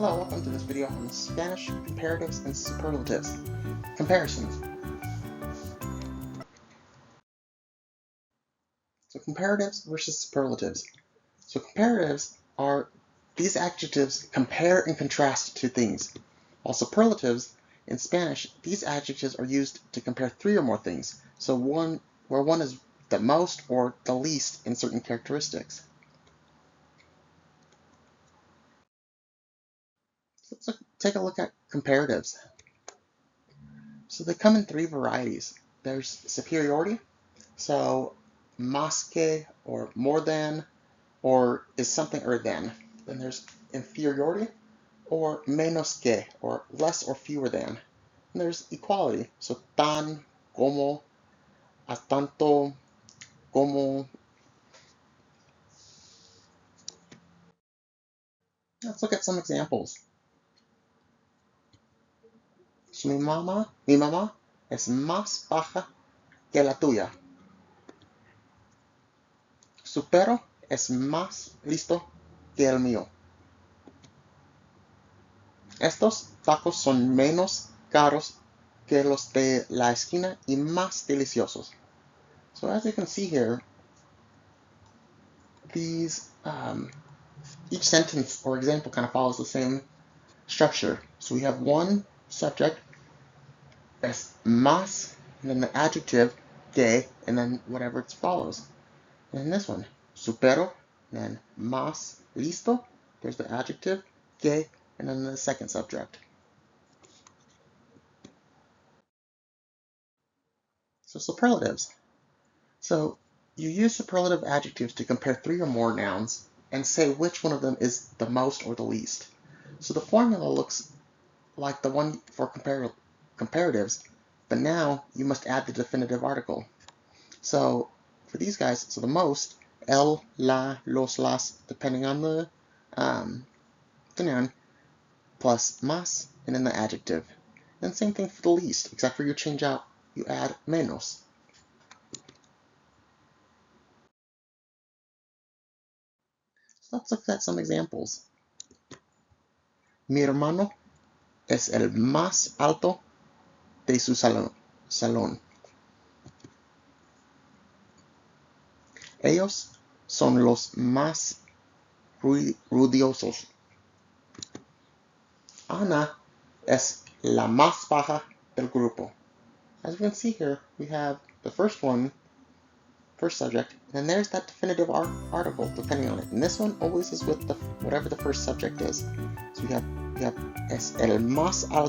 Hello, welcome to this video on Spanish Comparatives and Superlatives. Comparisons. So comparatives versus superlatives. So comparatives are these adjectives compare and contrast two things. While superlatives, in Spanish, these adjectives are used to compare three or more things. So one is the most or the least in certain characteristics. So let's take a look at comparatives. So they come in three varieties. There's superiority, so más que or more than, or is something other than. Then there's inferiority, or menos que, or less or fewer than. And there's equality, so tan, como, a tanto, como. Let's look at some examples. So mi mamá es más baja que la tuya. Su perro es más listo que el mío. Estos tacos son menos caros que los de la esquina y más deliciosos. So as you can see here, these each sentence or example kind of follows the same structure. So we have one subject, es más, and then the adjective que, and then whatever it follows. And in this one, supero, and then más listo, there's the adjective, que, and then the second subject. So superlatives. So you use superlative adjectives to compare three or more nouns and say which one of them is the most or the least. So the formula looks like the one for comparatives, but now you must add the definitive article. So for these guys, so the most, el, la, los, las, depending on the noun, plus más, and then the adjective. And same thing for the least, except for you add menos. So let's look at some examples. Mi hermano es el más alto de su salón. Ellos son los más ruidosos. Ana es la más baja del grupo. As you can see here, we have the first subject, and then there's that definitive article depending on it. And this one always is with whatever the first subject is. So we have es el más alto